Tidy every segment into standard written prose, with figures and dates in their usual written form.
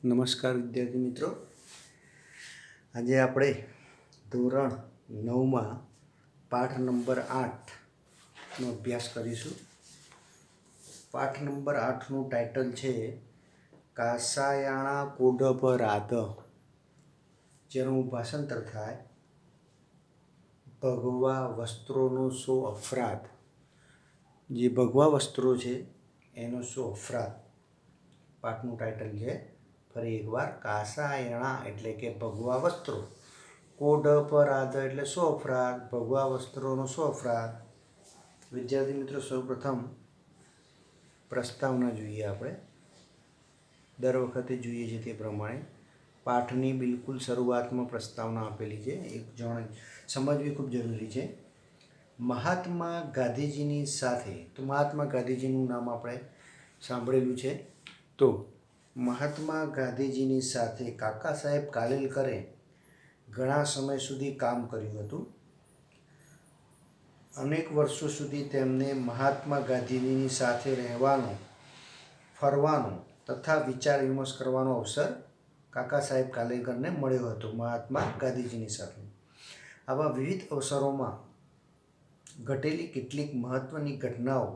નમસ્કાર વિદ્યાર્થી મિત્રો, આજે આપણે ધોરણ 9માં પાઠ નંબર 8નો અભ્યાસ કરીશું. પાઠ નંબર 8નું ટાઇટલ છે કાસાયાણા કોડપ રાધ, જેનું ભાષાંતર થાય ભગવા વસ્ત્રોનો સો અફરાદ. જે ભગવા વસ્ત્રો છે એનો સો અફરાદ પાઠનું ટાઇટલ છે. ફરી એકવાર, કાસાયણા એટલે કે ભગવા વસ્ત્રો, કોડ અપરાધ એટલે સો અફરાદ, ભગવા વસ્ત્રોનો સો અફરાદ. વિદ્યાર્થી મિત્રો, સૌપ્રથમ પ્રસ્તાવના જોઈએ. આપણે દર વખતે જોઈએ છીએ તે પ્રમાણે પાઠની બિલકુલ શરૂઆતમાં પ્રસ્તાવના આપેલી છે. સમજવી ખૂબ જરૂરી છે. મહાત્મા ગાંધીજીની સાથે, તો મહાત્મા ગાંધીજીનું નામ આપણે સાંભળેલું છે. તો મહાત્મા ગાંધીજીની સાથે કાકા સાહેબ કાલેલકરે ઘણા સમય સુધી કામ કર્યું હતું. અનેક વર્ષો સુધી તેમને મહાત્મા ગાંધીજીની સાથે રહેવાનો, ફરવાનો તથા વિચાર વિમર્શ કરવાનો અવસર કાકા સાહેબ કાલેલકરને મળ્યો હતો. મહાત્મા ગાંધીજીની સાથે આવા વિવિધ અવસરોમાં ઘટેલી કેટલીક મહત્ત્વની ઘટનાઓ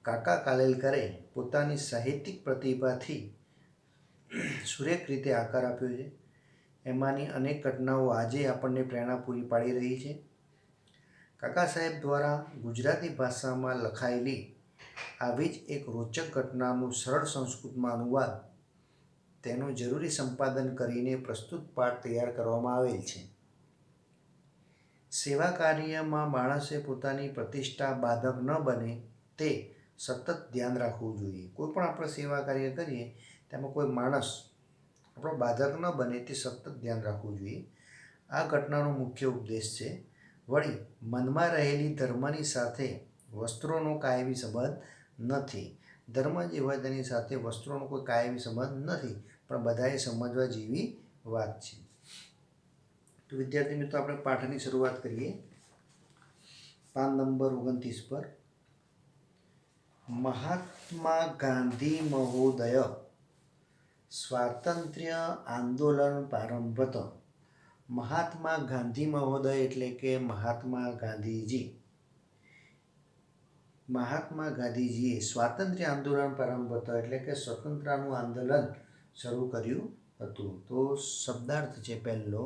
કાકા કાલેલકરે પોતાની સાહિત્યિક પ્રતિભાથી સુરેખ રીતે આકાર આપ્યો છે. એમાંની અનેક ઘટનાઓ આજે આપણને પ્રેરણા પૂરી પાડી રહી છે. કાકા સાહેબ દ્વારા ગુજરાતી ભાષામાં લખાયેલી આવી જ એક રોચક ઘટનાનું સરળ સંસ્કૃતમાં અનુવાદ, તેનું જરૂરી સંપાદન કરીને પ્રસ્તુત પાઠ તૈયાર કરવામાં આવેલ છે. સેવા કાર્યમાં માણસે પોતાની પ્રતિષ્ઠા બાધક ન બને તે સતત ધ્યાન રાખવું જોઈએ. કોઈ પણ આપણે સેવા કાર્ય કરીએ તેમાં કોઈ માણસ આપણો બાધક ન બને તે સતત ધ્યાન રાખવું જોઈએ. આ ઘટનાનો મુખ્ય ઉપદેશ છે. વળી, મનમાં રહેલી ધર્મની સાથે વસ્ત્રોનો કાયમી સંબંધ નથી. ધર્મ જે હોય તેની સાથે વસ્ત્રોનો કોઈ કાયમી સંબંધ નથી, પણ બધાએ સમજવા જેવી વાત છે. તો વિદ્યાર્થી મિત્રો, આપણે પાઠની શરૂઆત કરીએ. પાન નંબર 29 પર. મહાત્મા ગાંધી મહોદય સ્વાતંત્ર્ય આંદોલન પ્રારંભત. મહાત્મા ગાંધી મહોદય એટલે કે મહાત્મા ગાંધીજી. મહાત્મા ગાંધીજીએ સ્વાતંત્ર્ય આંદોલન પ્રારંભત એટલે કે સ્વતંત્રતાનું આંદોલન શરૂ કર્યું હતું. તો શબ્દાર્થ છે પહેલો,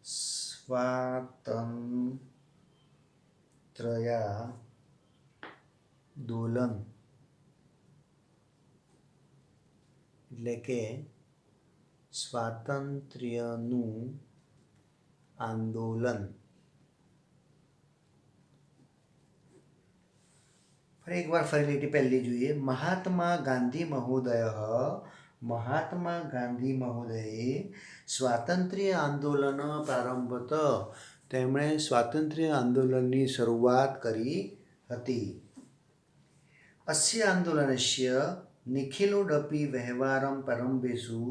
સ્વાતંત્ર્યાંદોલન એટલે કે સ્વાતંત્ર્યનું આંદોલન. ફરી એકવાર પહેલી જોઈએ. મહાત્મા ગાંધી મહોદયે સ્વાતંત્ર્ય આંદોલન પ્રારંભત. તેમણે સ્વાતંત્ર્ય આંદોલનની શરૂઆત કરી હતી. અસ્ય આંદોલનસ્ય નિખિલોડપી વ્યવહારમ પ્રારંભેષુ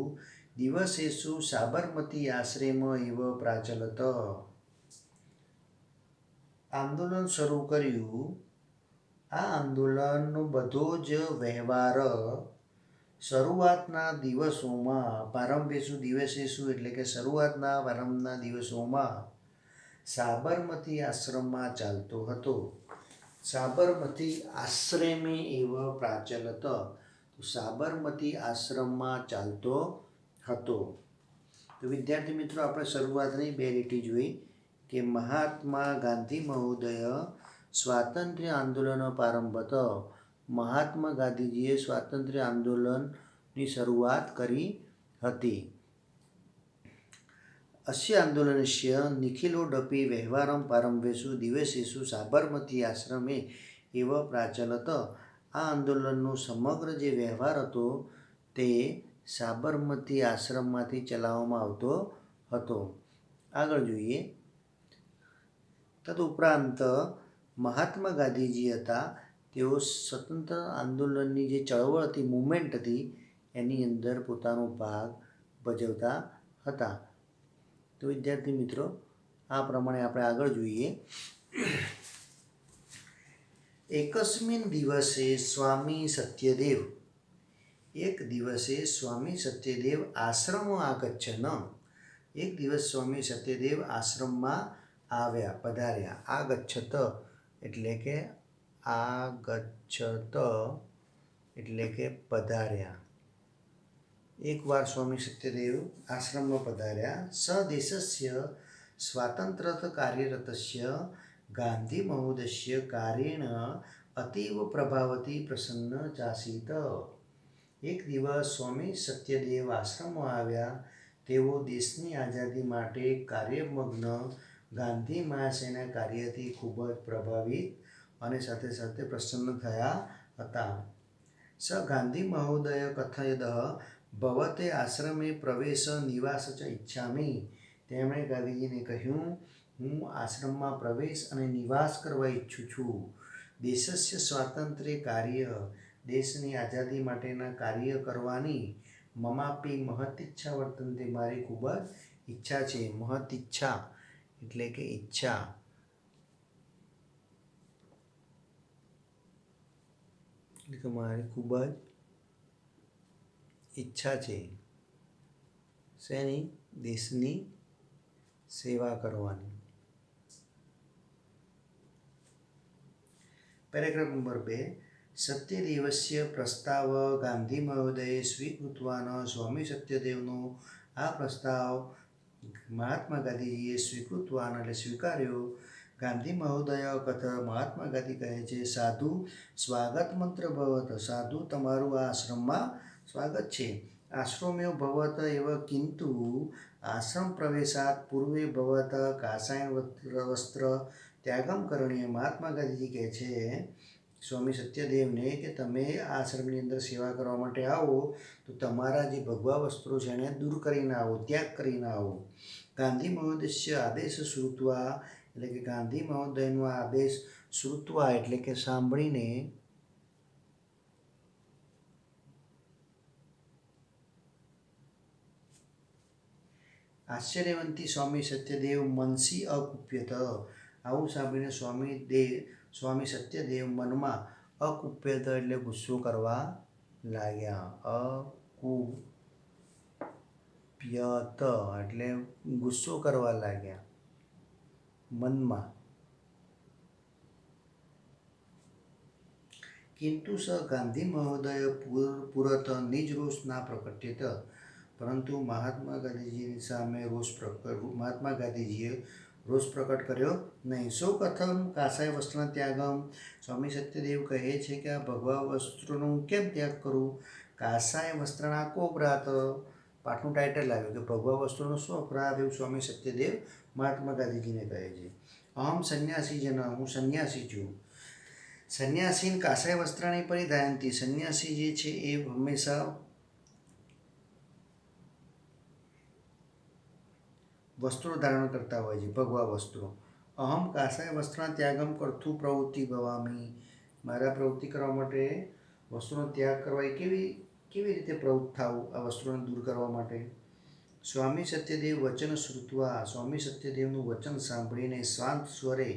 દિવસેષુ સાબરમતી આશ્રમ એવ પ્રાચલત. આંદોલન શરૂ કર્યું. આ આંદોલનનો બધો જ વ્યવહાર શરૂઆતના દિવસોમાં, પ્રારંભેષુ દિવસેષુ એટલે કે શરૂઆતના પ્રારંભના દિવસોમાં સાબરમતી આશ્રમમાં ચાલતો હતો. સાબરમતી આશ્રમે એવ પ્રાચલત. તો સાબરમતી આશ્રમમાં ચાલતો હતો. તો વિદ્યાર્થી મિત્રો, આપણે શરૂઆતની બે લીટી જોઈ કે મહાત્મા ગાંધી મહોદય સ્વાતંત્ર્ય આંદોલન પ્રારંભત. મહાત્મા ગાંધીજીએ સ્વાતંત્ર્ય આંદોલનની શરૂઆત કરી હતી. અસ્ય આંદોલનસ્ય નિખિલોડપી વ્યવહારમ પ્રારંભેષુ દિવસેષુ સાબરમતી આશ્રમે એવ પ્રાચલત. આ આંદોલનનો સમગ્ર જે વ્યવહાર હતો તે સાબરમતી આશ્રમમાંથી ચલાવવામાં આવતો હતો. આગળ જોઈએ. તદુપરાંત મહાત્મા ગાંધીજી હતા, તેઓ સ્વતંત્ર આંદોલનની જે ચળવળ હતી, મુવમેન્ટ હતી, એની અંદર પોતાનો ભાગ ભજવતા હતા. તો વિદ્યાર્થી મિત્રો, આ પ્રમાણે આપણે આગળ જોઈએ. એકસ્મિન દિવસે સ્વામી સત્યદેવ એક દિવસે સ્વામી સત્યદેવ આશ્રમ આગચ્છન એક દિવસ સ્વામી સત્યદેવ આશ્રમમાં આવ્યા પધાર્યા આગચ્છત એટલે કે આગચ્છત એટલે કે પધાર્યા એકવાર સ્વામી સત્યદેવ આશ્રમમાં પધાર્યા સદેશસ્ય સ્વાતંત્ર્યત કાર્યરતસ્ય ગાંધી મહોદયસ્ય કાર્યેણ અતીવ પ્રભાવતી પ્રસન્ન ચાસીત એક દિવસ સ્વામી સત્યદેવ આશ્રમમાં આવ્યા તેઓ દેશની આઝાદી માટે કાર્યમગ્ન ગાંધી મહાશયના કાર્યથી ખૂબ જ પ્રભાવિત અને સાથે સાથે પ્રસન્ન થયા હતા સ ગાંધી મહોદય કથયદ ભવતે આશ્રમે પ્રવેશ નિવાસ ચ ઈચ્છામિ તેમણે ગાંધીજીને કહ્યું હું આશ્રમમાં પ્રવેશ અને નિવાસ કરવા ઈચ્છું છું દેશસ્ય સ્વાતંત્ર્ય કાર્ય દેશની આઝાદી માટેના કાર્ય કરવાની મમાપી મહત ઈચ્છા વર્તનતે મારી ખૂબ જ ઈચ્છા છે મહત ઈચ્છા એટલે કે ઈચ્છા એટલે કે મારી ખૂબ જ ઈચ્છા છે શેની દેશની સેવા કરવાની પેરેગ્રાફ નંબર 2 સત્યદેવસ્ય પ્રસ્તાવ ગાંધી મહોદયે સ્વીકૃતવાન સ્વામી સત્યદેવનો આ પ્રસ્તાવ મહાત્મા ગાંધીજીએ સ્વીકૃતવાન એટલે સ્વીકાર્યો ગાંધી મહોદય કથ મહાત્મા ગાંધી કહે છે સાધુ સ્વાગત મંત્ર ભવત સાધુ તમારું આ આશ્રમમાં સ્વાગત છે આશ્રમ્યો ભવત એવ કિંતુ આશ્રમ પ્રવેશાત પૂર્વે ભવત કાષાય વસ્ત્ર ત્યાગમ કરણીય મહાત્મા ગાંધીજી કહે છે સ્વામી સત્યદેવને કે તમે આ આશ્રમની અંદર સેવા કરવા માટે આવો તો તમારા જે ભગવા વસ્ત્રો છે એને દૂર કરીને આવો ત્યાગ કરીને આવો ગાંધી મહોદયસ્ય આદેશ શ્રુત્વા એટલે કે ગાંધી મહોદયનો આ આદેશ શ્રુત્વા એટલે કે સાંભળીને આશ્ચર્યવંતી સ્વામી સત્યદેવ મનસી અકુપ્યત આવું સાંભળીને સ્વામી સત્યદેવ મનમાં અકુપ્યત એટલે ગુસ્સો કરવા લાગ્યા અકુપ્યત એટલે ગુસ્સો કરવા લાગ્યા મનમાં કિંતુ સ ગાંધી મહોદય પુરત નિજ રોષ ના પ્રકટ્યત પરંતુ મહાત્મા ગાંધીજીની સામે મહાત્મા ગાંધીજીએ રોષ પ્રકટ કર્યો નહીં સૌ કથમ કાષાય વસ્ત્રના ત્યાગમ સ્વામી સત્યદેવ કહે છે કે આ ભગવા વસ્ત્રોનો હું કેમ ત્યાગ કરું કાષાય વસ્ત્રના કો અપરાધ પાઠનું ટાઇટલ આવ્યું કે ભગવા વસ્ત્રોનો શું અપરાધ એવું સ્વામી સત્યદેવ મહાત્મા ગાંધીજીને કહે છે અહમ સંન્યાસી હું સંન્યાસી છું સંન્યાસીન કાષાય વસ્ત્રાણી પરિધાયંતી સંન્યાસી જે છે એ હંમેશા વસ્ત્રો ધારણ કરતા હોય છે ભગવા વસ્ત્રો અહમ કાષાય વસ્ત્રના ત્યાગમ કરતું પ્રવૃત્તિ ભવામી મારા પ્રવૃત્તિ કરવા માટે વસ્ત્રોનો ત્યાગ કરવા એ કેવી રીતે પ્રવૃત્ત થવું આ વસ્ત્રોને દૂર કરવા માટે સ્વામી સત્યદેવ વચન શ્રુત્વા સ્વામી સત્યદેવનું વચન સાંભળીને શાંત સ્વરે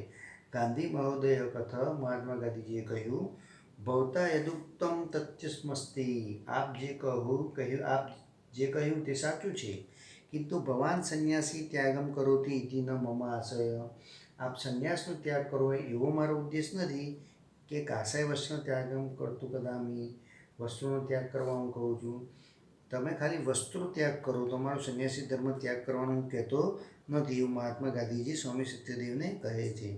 ગાંધી મહોદય કથ મહાત્મા ગાંધીજીએ કહ્યું ભવતા યદુક્તમ તથ્યસ્મસ્તિ આપ જે કહ્યું તે સાચું છે કિંતુ ભવાન સંન્યાસી ત્યાગમ કરોતિ ઇતિ ન મમ આશય આપ સંન્યાસનો ત્યાગ કરો એવો મારો ઉદ્દેશ નથી કે કાષાય વસ્ત્રનો ત્યાગમ કરતું કદામી વસ્ત્રોનો ત્યાગ કરવા હું કહું છું તમે ખાલી વસ્ત્રો ત્યાગ કરો તમારો સંન્યાસી ધર્મ ત્યાગ કરવાનું હું કહેતો નથી એવું મહાત્મા ગાંધીજી સ્વામી સત્યદેવને કહે છે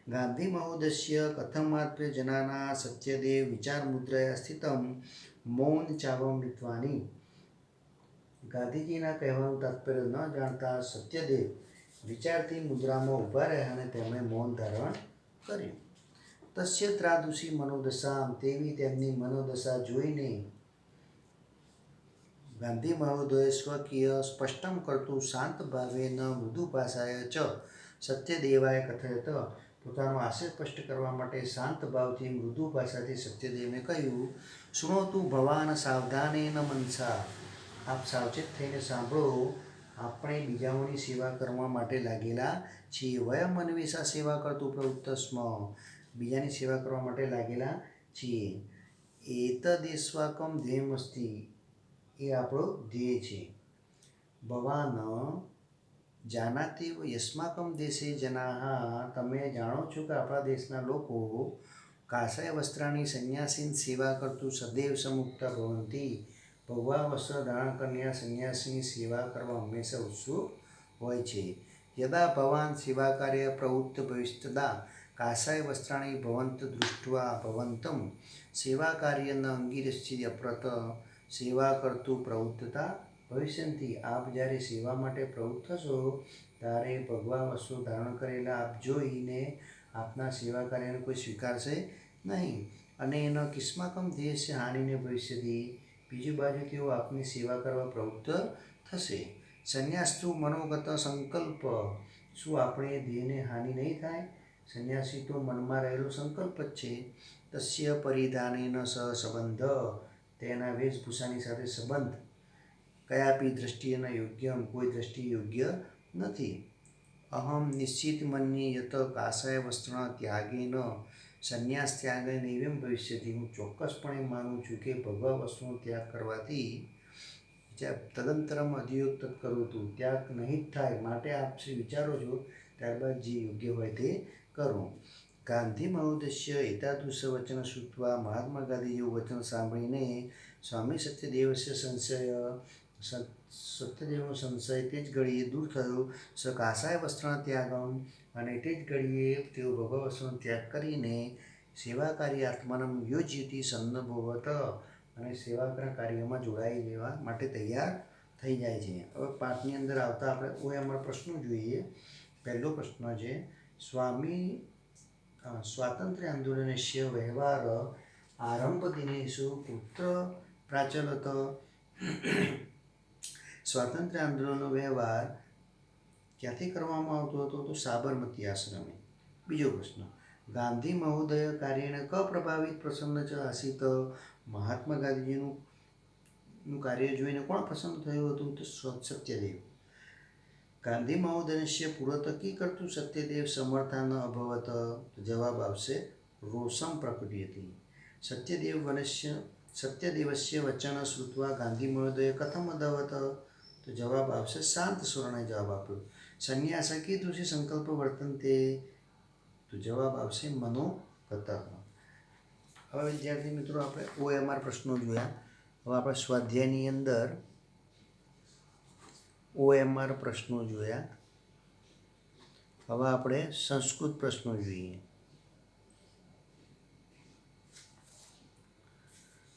ગાંધી મહોદયસ્ય કથમાત્મ્ય જનાના સત્યદેવ વિચાર મુદ્રાયા સ્થિતમ મૌન ચાવમ વિદ્વાની ગાંધીજીના કહેવાનું તાત્પર્ય ન જાણતા સત્યદેવ વિચારથી મુદ્રામાં ઊભા રહ્યા અને તેમણે મૌન ધારણ કર્યું તસ્ય ત્રાદુષી મનોદશામ તેવી તેમની મનોદશા જોઈને ગાંધી મહોદય સ્વકીય સ્પષ્ટમ કરતું શાંત ભાવેન મૃદુ ભાષાય ચ સત્યદેવાય કથયત પોતાનો આશય સ્પષ્ટ કરવા માટે શાંત ભાવથી મૃદુ ભાષાથી સત્યદેવને કહ્યું શૃણોતું ભવાન સાવધાનેન મનસા આપ સાવચેત થઈને સાંભળો આપણે બીજાઓની સેવા કરવા માટે લાગેલા છીએ વયમ અન્વેષા સેવા કરતું પ્રવૃત્ત સ્મ બીજાની સેવા કરવા માટે લાગેલા છીએ. એતદેસ્વાકમ ધ્યેયમસ્તિ, એ આપણો ધ્યેય છે. ભવાન જાનાતિ યસ્માકમ દેશે જનાઃ, તમે જાણો છો કે આપણા દેશના લોકો કાષાય વસ્ત્રાણી સંન્યાસીની સેવા કરતું સદૈવ સમુક્તા ભવંતી, ભગવા વસ્ત્ર ધારણ કરનાર સંન્યાસીની સેવા કરવા હંમેશા ઉત્સુક હોય છે. યદા ભવાન સેવા કાર્ય પ્રવૃત્ત ભવિષ્યદા કાષાય વસ્ત્રાણી ભવંત દૃષ્ટ્વા ભવંતમ સેવા કાર્ય ન અંગીરશ્ચિ અપ્રત સેવા કરતું પ્રવૃત્તતા ભવિષ્યંતિ. આપ જ્યારે સેવા માટે પ્રવૃત્ત થશો ત્યારે ભગવા વસ્ત્રો ધારણ કરેલા આપ જોઈને આપના સેવા કાર્યને કોઈ સ્વીકારશે નહીં. અને એનો કિસ્માકમ ધ્યેયસ્ય હાનિને ભવિષ્યથી, બીજી બાજુ તેઓ આપની સેવા કરવા પ્રવૃત્ત થશે. સંન્યાસ્તુ મનોગત સંકલ્પ, શું આપણે ધ્યેયને હાનિ નહીં થાય? સંન્યાસી તો મનમાં રહેલો સંકલ્પ જ છે. તસ્ય પરિધાનેન સહ સંબંધ, તેના વેશભૂષાની સાથે સંબંધ. કયાપી દ્રષ્ટિએ ન યોગ્યમ, કોઈ દ્રષ્ટિ યોગ્ય નથી. અહમ નિશ્ચિત મન્યે યત કાષાય વસ્ત્રણ ત્યાગેન સંન્યાસ ત્યાગે નૈવમ ભવિષ્યતિ, હું ચોક્કસપણે માનું છું કે ભગવા વસ્તુનો ત્યાગ કરવાથી તદંતરમ અધિયોગ તત્કરોતું, ત્યાગ નહીં જ થાય. માટે આપ શ્રી વિચારો છો ત્યારબાદ જે યોગ્ય હોય તે કરો. ગાંધી મહોદયસ્ય એતાદૃશ વચન શ્રુત્વા, મહાત્મા ગાંધી જેવું વચન સાંભળીને સ્વામી સત્યદેવસ્ય સત્યદેવનો સંશય તે જ ઘડીએ દૂર થયો. સ કાષાય વસ્ત્રના ત્યાગમ, અને તે જ ઘડીએ તેઓ ભગવા વસ્ત્રનો ત્યાગ કરીને સેવા કાર્ય આત્માનમ યોજ્યતિ સન્નભવત, અને સેવાના કાર્યમાં જોડાઈ લેવા માટે તૈયાર થઈ જાય છે. હવે પાઠની અંદર આવતા આપણે OMR પ્રશ્નો જોઈએ. પહેલો પ્રશ્ન છે, સ્વાતંત્ર્ય આંદોલનસ્ય વ્યવહાર આરંભ દિનેષુ કુત્ર પ્રાચલત. સ્વાતંત્ર્ય આંદોલનનો વ્યવહાર ક્યાંથી કરવામાં આવતો હતો? તો સાબરમતી આશ્રમે. બીજો પ્રશ્ન, ગાંધી મહોદય કાર્યેણ ક પ્રભાવિત પ્રસન્ન ચ આસીત. મહાત્મા ગાંધીજીનું કાર્ય જોઈને કોણ પ્રસન્ન થયું હતું? તો સત્યદેવ. ગાંધી મહોદયસ્ય પુરતકી કરતું સત્યદેવ સમર્થા ન અભવત. જવાબ આવશે રોષમ પ્રકટયતિ. સત્યદેવસ્ય વચન શ્રુત્વા ગાંધી મહોદય કથમ અધવત. તો જવાબ આવશે શાંત સ્વરણે જવાબ આપ્યો. સંન્યાસ કીદૃશી સંકલ્પ વર્તન્તે. તો જવાબ આવશે મનોગત. હવે વિદ્યાર્થી મિત્રો આપણે OMR પ્રશ્નો જોયા. હવે આપણે સ્વાધ્યાયની અંદર OMR પ્રશ્નો જોયા. હવે આપણે સંસ્કૃત પ્રશ્નો જોઈએ.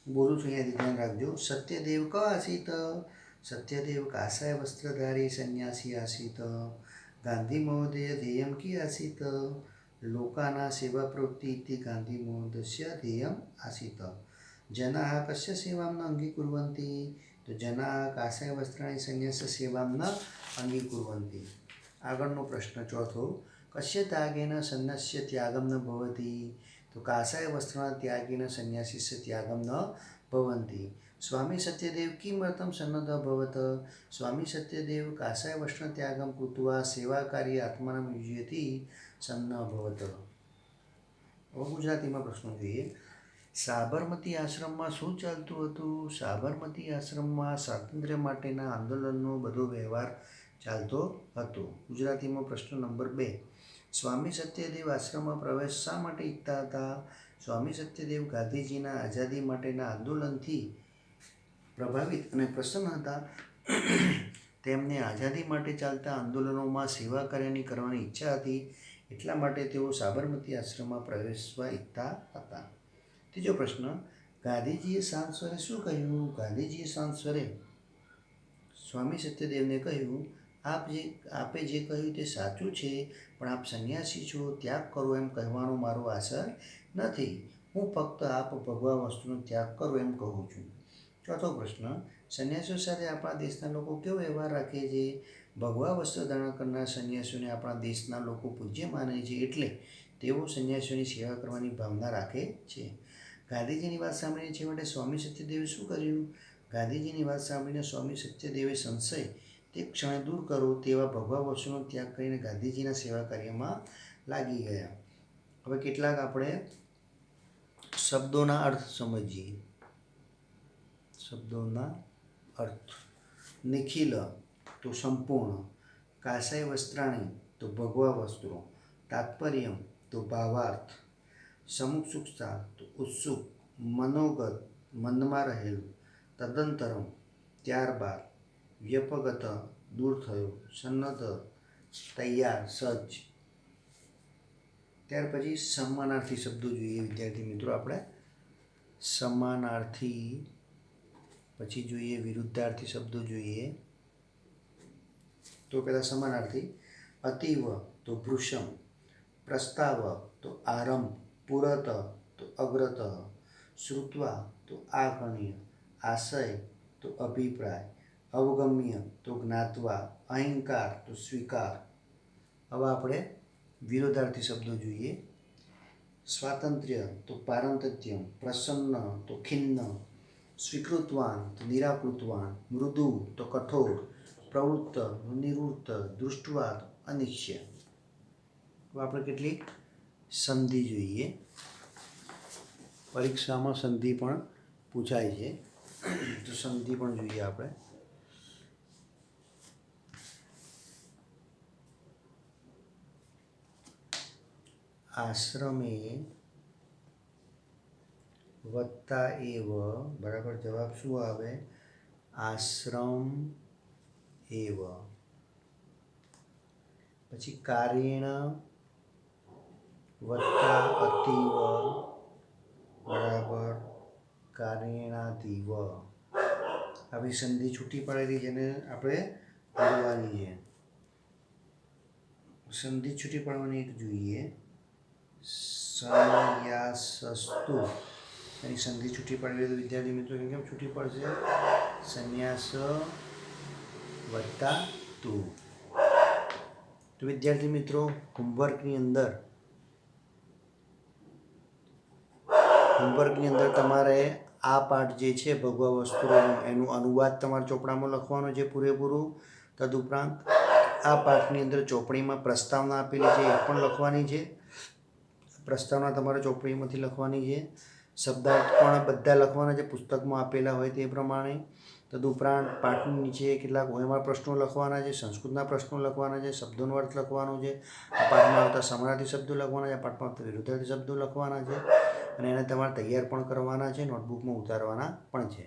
બોલું છું, અહીંયાથી ધ્યાન રાખજો. સત્યદેવ ક આસીત? સત્યદેવ કાષાય વસ્ત્રધારી સંન્યાસી આસીત. ગાંધી મહોદય ધ્યેયમ કી આસીત? લોકાના સેવા પ્રવૃત્તિ ઇતિ ગાંધી મહોદયસ્ય ધ્યેયમ આસીત. જનાઃ કસ્ય સેવામ ન અંગીકુર્વન્તિ? તો જનાઃ કાષાય વસ્ત્રાણી સંન્યાસ સેવામ ન અંગીકુર્વન્તિ. આગળનો પ્રશ્ન ચોથો, કસ્ય ત્યાગેન સંન્યાસ્ય ત્યાગમ ન ભવતિ? તો કાષાય વસ્ત્રના ત્યાગેન સંન્યાસીસ્ય ત્યાગમ ન ભવન્તિ. સ્વામી સત્યદેવ કિમર્થમ સન્નદ્ધ અભવત? સ્વામી સત્યદેવ કાષાય વસ્ત્ર ત્યાગમ કૃત્વા સેવા કાર્ય આત્માનમ યુજયતિ સન્ન અભવત. હવે ગુજરાતીમાં પ્રશ્નો જોઈએ. સાબરમતી આશ્રમમાં શું ચાલતું હતું? સાબરમતી આશ્રમમાં સ્વાતંત્ર્ય માટેના આંદોલનનો બધો વ્યવહાર ચાલતો હતો. ગુજરાતીમાં પ્રશ્ન નંબર 2, સ્વામી સત્યદેવ આશ્રમમાં પ્રવેશ શા માટે ઈચ્છતા હતા? સ્વામી સત્યદેવ ગાંધીજીના આઝાદી માટેના આંદોલનથી પ્રભાવિત અને પ્રસન્ન હતા. તેમને આઝાદી માટે ચાલતા આંદોલનોમાં સેવા કાર્યની કરવાની ઈચ્છા હતી. એટલા માટે તેઓ સાબરમતી આશ્રમમાં પ્રવેશવા ઈચ્છતા હતા. ત્રીજો પ્રશ્ન, ગાંધીજીએ શાંત સ્વરે શું કહ્યું? ગાંધીજીએ શાંત સ્વરે સ્વામી સત્યદેવને કહ્યું, આપે જે કહ્યું તે સાચું છે, પણ આપ સંન્યાસી છો, ત્યાગ કરો એમ કહેવાનો મારો આશય નથી. હું ફક્ત આપ ભગવા વસ્તુનો ત્યાગ કરો એમ કહું છું. ચોથો પ્રશ્ન, સંન્યાસીઓ સાથે આપણા દેશના લોકો કેવો વ્યવહાર રાખે છે? ભગવા વસ્ત્ર ધારણ કરનાર સંન્યાસીઓને આપણા દેશના લોકો પૂજ્ય માને છે, એટલે તેઓ સંન્યાસીઓની સેવા કરવાની ભાવના રાખે છે. ગાંધીજીની વાત સાંભળીને છેવટે સ્વામી સત્યદેવે શું કર્યું? ગાંધીજીની વાત સાંભળીને સ્વામી સત્યદેવે સંશય તે ક્ષણે દૂર કરો તેવા ભગવા વસ્તુનો ત્યાગ કરીને ગાંધીજીના સેવા કાર્યમાં લાગી ગયા. હવે કેટલાક આપણે શબ્દોના અર્થ સમજીએ. શબ્દોના અર્થ. નિખિલ તો સંપૂર્ણ, કાષાય વસ્ત્રાણી તો ભગવા વસ્ત્રો, તાત્પર્યમ તો ભાવાર્થ, સમુત્સુકતા તો ઉત્સુક, મનોગત મનમાં રહેલું, તદંતરમ ત્યારબાદ, વ્યપગત દૂર થયો, સન્નદ્ધ તૈયાર સજ્જ. ત્યાર પછી સમાનાર્થી શબ્દો જોઈએ વિદ્યાર્થી મિત્રો. આપણે સમાનાર્થી પછી જોઈએ વિરુદ્ધાર્થી શબ્દો જોઈએ. તો પહેલાં સમાનાર્થી. અતીવ તો ભૃશમ, પ્રસ્તાવ તો આરંભ, પુરત તો અગ્રત, શ્રુત્વા તો આગણ્ય, આશય તો અભિપ્રાય, અવગમ્ય તો જ્ઞાત્વા, અહંકાર તો સ્વીકાર. હવે આપણે વિરોધાર્થી શબ્દો જોઈએ. સ્વાતંત્ર્ય તો પારંતત્યમ, પ્રસન્ન તો ખિન્ન, સ્વીકૃતવાન તો નિરાકૃતવાન, મૃદુ તો કઠોર, પ્રવૃત્ત નિવૃત્ત, દૃષ્ટવા તો અનિશ્ચય. હવે આપણે કેટલીક સંધિ જોઈએ. પરીક્ષામાં સંધિ પણ પૂછાય છે, તો સંધિ પણ જોઈએ આપણે. આશ્રમે વત્તા એવ બરાબર જવાબ શું આવે? આશ્રમ એવ. પછી કાર્યેણ વત્તા અતીવ બરાબર કાર્યેણાતીવ. આવી સંધિ છૂટી પડેલી જેને આપણે જોડવાની છે. સંધિ છૂટી પડવાની એક જોઈએ. સંન્યાસસ્તુ. એની સંધિ છૂટી પડેલી તો વિદ્યાર્થી મિત્રો કેમ છૂટી પડશે? સંન્યાસ વત્તા તુ. તો વિદ્યાર્થી મિત્રો હોમવર્કની અંદર તમારે આ પાઠ જે છે ભગવા વસ્તુઓનું એનું અનુવાદ તમારા ચોપડામાં લખવાનો છે પૂરેપૂરું. તદુપરાંત આ પાઠની અંદર ચોપડીમાં પ્રસ્તાવના આપેલી છે એ પણ લખવાની છે. પ્રસ્તાવના તમારે ચોપડીમાંથી લખવાની છે. શબ્દાર્થ પણ બધા લખવાના છે પુસ્તકમાં આપેલા હોય તે પ્રમાણે. તદુપરાંત પાઠની નીચે કેટલાક ઓએમઆર પ્રશ્નો લખવાના છે, સંસ્કૃતના પ્રશ્નો લખવાના છે, શબ્દોનો અર્થ લખવાનો છે. આ પાઠમાં આવતા સમાનાર્થી શબ્દો લખવાના છે, આ પાઠમાં આવતા વિરુદ્ધાર્થી શબ્દો લખવાના છે અને એને તમારે તૈયાર પણ કરવાના છે, નોટબુકમાં ઉતારવાના પણ છે.